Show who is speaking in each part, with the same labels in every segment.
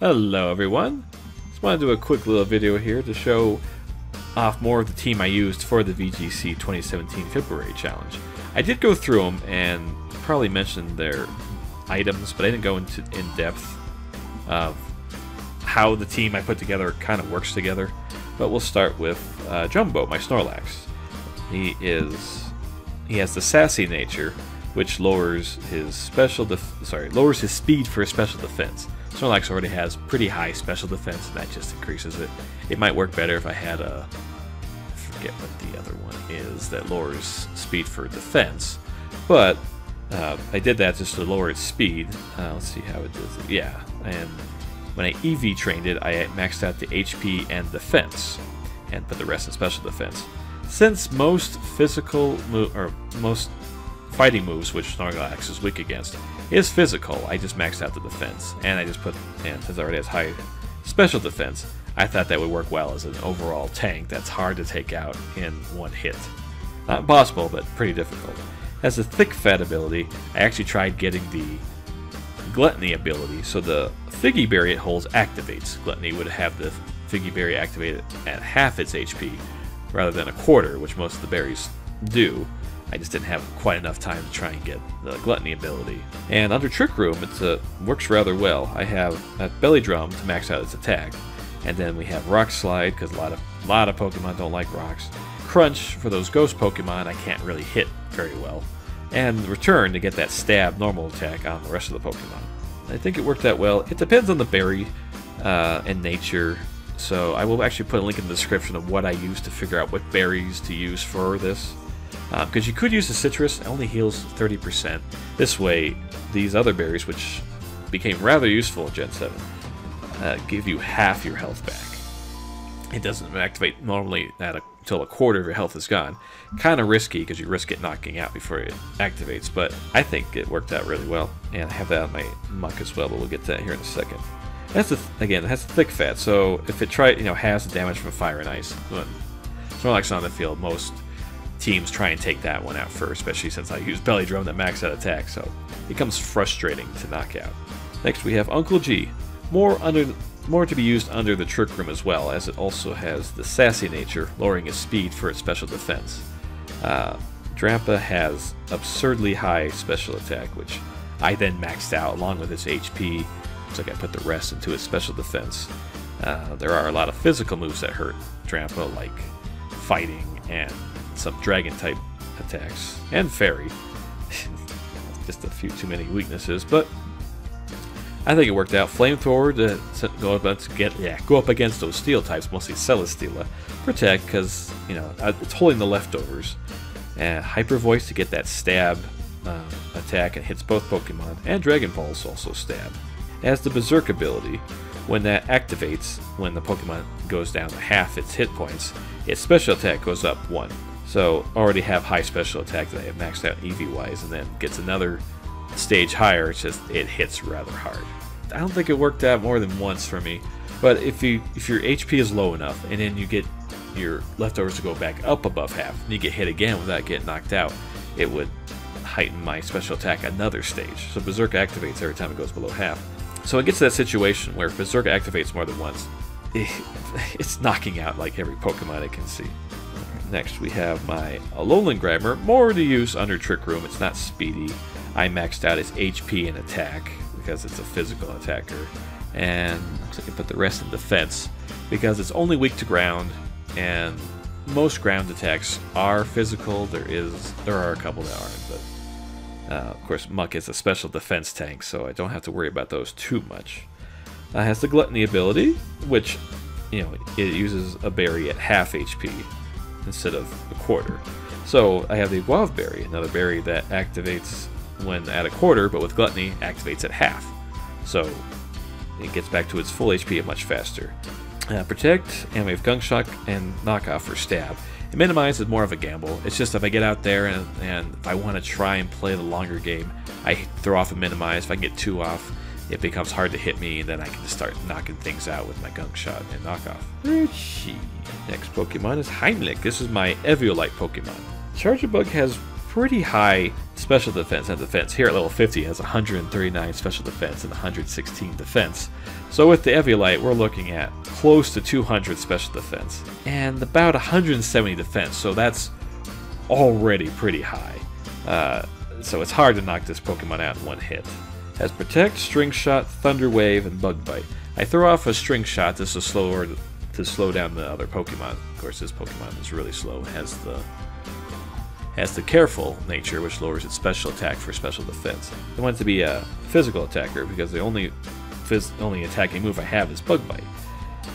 Speaker 1: Hello everyone, just want to do a quick little video here to show off more of the team I used for the VGC 2017 February challenge. I did go through them and probably mentioned their items, but I didn't go into in depth of how the team I put together kind of works together. But we'll start with Jumbo, my Snorlax. He has the sassy nature, which lowers his lowers his speed for special defense. Snorlax already has pretty high special defense, and that just increases it. It might work better if I had I forget what the other one is that lowers speed for defense, but I did that just to lower its speed. Let's see how it does it. Yeah, and when I EV trained it, I maxed out the HP and defense, and put the rest in special defense. Since most most fighting moves, which Snorlax is weak against, is physical, I just maxed out the defense, and since it already has high special defense, I thought that would work well as an overall tank that's hard to take out in one hit. Not impossible, but pretty difficult. As a thick fat ability, I actually tried getting the Gluttony ability, so the Figgy Berry it holds activates. Gluttony would have the Figgy Berry activated at half its HP, rather than a quarter, which most of the berries do. I just didn't have quite enough time to try and get the Gluttony ability. And under Trick Room, it works rather well. I have a Belly Drum to max out its attack, and then we have Rock Slide because a lot of Pokemon don't like rocks. Crunch for those ghost Pokemon I can't really hit very well, and Return to get that stab normal attack on the rest of the Pokemon. I think it worked out well. It depends on the berry and nature, so I will actually put a link in the description of what I used to figure out what berries to use for this. Because you could use the citrus, it only heals 30%. This way, these other berries, which became rather useful in Gen 7, give you half your health back. It doesn't activate normally until a quarter of your health is gone. Kind of risky because you risk it knocking out before it activates, but I think it worked out really well. And I have that on my muck as well, but we'll get to that here in a second. Again, it has a thick fat, so if it has the damage from fire and ice, when Snorlax on the field, most teams try and take that one out first, especially since I use Belly Drum that max out attack, so it becomes frustrating to knock out. Next we have Uncle G, more to be used under the Trick Room as well, as it also has the sassy nature, lowering its speed for its special defense. Drampa has absurdly high special attack, which I then maxed out along with its HP. Looks like I put the rest into its special defense. There are a lot of physical moves that hurt Drampa, like fighting and some dragon type attacks, and fairy. Just a few too many weaknesses, but I think it worked out. Flamethrower to go up against those steel types, mostly Celesteela. Protect because it's holding the leftovers. And Hyper Voice to get that stab attack and hits both Pokemon, and Dragon Pulse also stab. It has the Berserk ability. When that activates, when the Pokemon goes down to half its hit points, its special attack goes up 1. So already have high special attack that I have maxed out EV-wise, and then gets another stage higher. It's just it hits rather hard. I don't think it worked out more than once for me, but if your HP is low enough, and then you get your leftovers to go back up above half, and you get hit again without getting knocked out, it would heighten my special attack another stage. So Berserk activates every time it goes below half. So it gets to that situation where if Berserk activates more than once, it's knocking out like every Pokemon it can see. Next we have my Alolan Grimer, more to use under Trick Room. It's not speedy. I maxed out its HP and attack because it's a physical attacker, and looks like I put the rest in defense because it's only weak to ground, and most ground attacks are physical. There are a couple that aren't, but of course Muck is a special defense tank, so I don't have to worry about those too much. It has the Gluttony ability, which it uses a berry at half HP instead of a quarter. So I have the Guava Berry, another berry that activates when at a quarter, but with Gluttony activates at half. So it gets back to its full HP much faster. Protect, and we have Gunk Shot and Knockoff for stab. And Minimize is more of a gamble. It's just if I get out there and if I want to try and play the longer game, I throw off a Minimize. If I can get 2 off, it becomes hard to hit me, and then I can just start knocking things out with my Gunk Shot and Knockoff. Next Pokemon is Heimlich. This is my Eviolite Pokemon. Charjabug has pretty high special defense and defense. Here at level 50 it has 139 special defense and 116 defense. So with the Eviolite, we're looking at close to 200 special defense and about 170 defense, so that's already pretty high. So it's hard to knock this Pokemon out in one hit. It has Protect, String Shot, Thunder Wave, and Bug Bite. I throw off a String Shot just to slow down the other Pokemon. Of course, this Pokemon is really slow. It has the Careful nature, which lowers its special attack for special defense. I want it to be a physical attacker because the only attacking move I have is Bug Bite,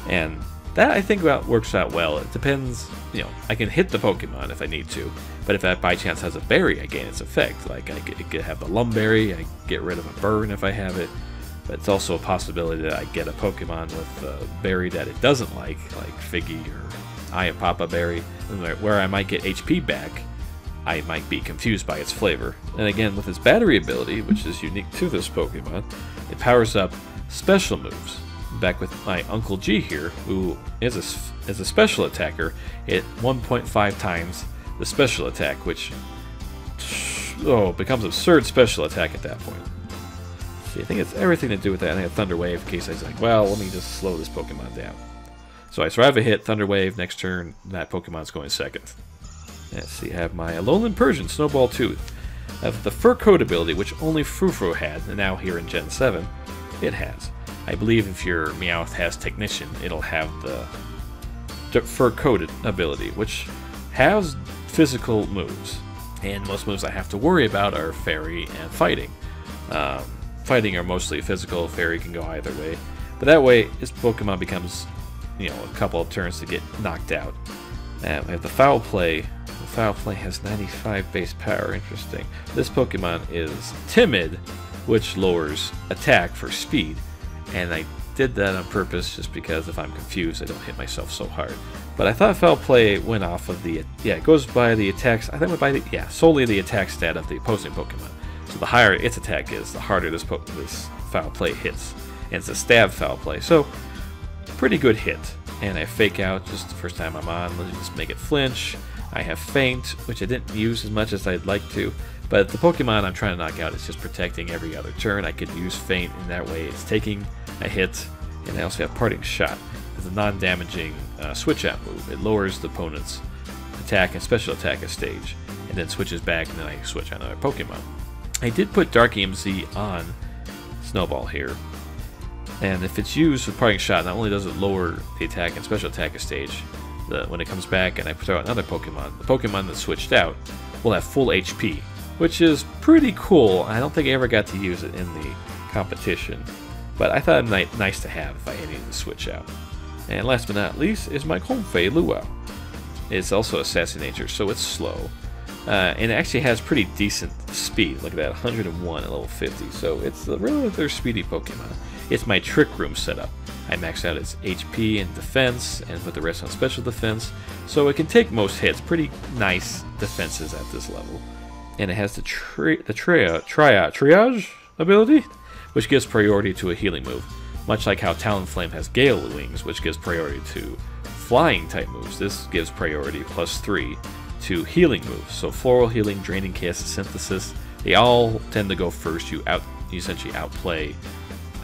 Speaker 1: and that I think works out well. It depends, you know, I can hit the Pokemon if I need to, but if that by chance has a berry, I gain its effect. Like I could have the Lum Berry, I get rid of a burn if I have it, but it's also a possibility that I get a Pokemon with a berry that it doesn't like Figgy or Ayapapa Berry, where I might get HP back. I might be confused by its flavor. And again, with its battery ability, which is unique to this Pokemon, it powers up special moves. Back with my Uncle G here, who is a special attacker, it 1.5 times the special attack, which becomes absurd special attack at that point. See, I think it's everything to do with that. And I have Thunder Wave in case I was like, well, let me just slow this Pokemon down. So I survive a hit, Thunder Wave, next turn, that Pokemon's going second. Let's see, I have my Alolan Persian, Snowball Tooth. I have the Fur Coat ability, which only Frufru had, and now here in Gen 7, it has. I believe if your Meowth has Technician, it'll have the Fur Coat ability, which has physical moves. And most moves I have to worry about are Fairy and Fighting. Fighting are mostly physical, Fairy can go either way. But that way, this Pokemon becomes, you know, a couple of turns to get knocked out. And we have the Foul Play. The Foul Play has 95 base power, interesting. This Pokemon is Timid, which lowers attack for speed. And I did that on purpose just because if I'm confused, I don't hit myself so hard. But I thought Foul Play went off of the, it goes by the attacks, I think it went by solely the attack stat of the opposing Pokemon. So the higher its attack is, the harder this Foul Play hits. And it's a stab Foul Play, so pretty good hit. And I Fake Out just the first time I'm on, let me just make it flinch. I have Feint, which I didn't use as much as I'd like to, but the Pokemon I'm trying to knock out is just protecting every other turn. I could use Feint, and that way it's taking a hit. And I also have Parting Shot. It's a non-damaging switch out move. It lowers the opponent's attack and special attack a stage, and then switches back, and then I switch on another Pokemon. I did put Dark EMZ on Snowball here, and if it's used with Parting Shot, not only does it lower the attack and special attack a stage, when it comes back and I put out another Pokemon, the Pokemon that switched out will have full HP, which is pretty cool. I don't think I ever got to use it in the competition, but I thought it nice to have if I needed to switch out. And last but not least is my Comfey Luau. It's also Assassin Nature, so it's slow. And it actually has pretty decent speed. Look at that, 101 at level 50, so it's a rather speedy Pokemon. It's my Trick Room setup. I maxed out its HP and defense, and put the rest on special defense, so it can take most hits. Pretty nice defenses at this level. And it has the Triage ability, which gives priority to a healing move. Much like how Talonflame has Gale Wings, which gives priority to flying type moves, this gives priority +3 to healing moves. So Floral Healing, Draining Kiss, Synthesis, they all tend to go first. You essentially outplay.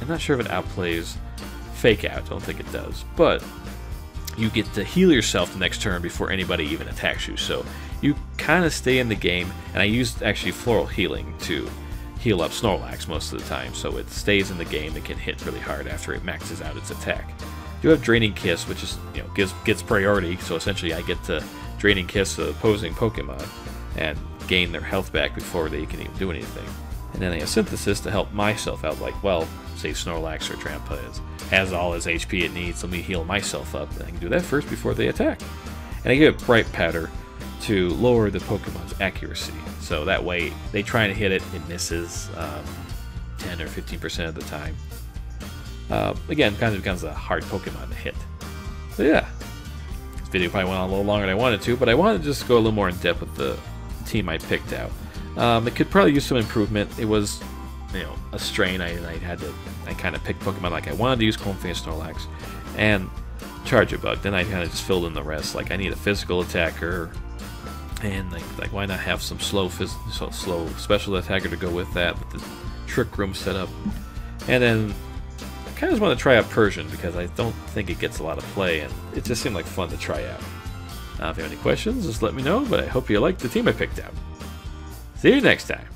Speaker 1: I'm not sure if it outplays Fake Out, I don't think it does, but you get to heal yourself the next turn before anybody even attacks you, so you kind of stay in the game. And I used actually Floral Healing to heal up Snorlax most of the time, so it stays in the game. It can hit really hard after it maxes out its attack. You have Draining Kiss, which is, you know, gets priority, so essentially I get to Draining Kiss the opposing Pokemon and gain their health back before they can even do anything. And then I have Synthesis to help myself out, like, well, say Snorlax or Trampa has all his HP it needs, let me heal myself up, and I can do that first before they attack. And I give it Bright Powder to lower the Pokemon's accuracy, so that way they try to hit it, it misses 10 or 15% of the time. Again, kind of becomes a hard Pokemon to hit. So yeah, this video probably went on a little longer than I wanted to, but I wanted to just go a little more in depth with the team I picked out. It could probably use some improvement. It was, you know, a strain. I kind of picked Pokemon like I wanted to use Comfey and Snorlax and Charjabug. Then I kind of just filled in the rest. Like I need a physical attacker, And like why not have some slow special attacker to go with that, with the trick room set up. And then I kind of just want to try out Persian because I don't think it gets a lot of play, and it just seemed like fun to try out. If you have any questions, just let me know, but I hope you liked the team I picked out. See you next time.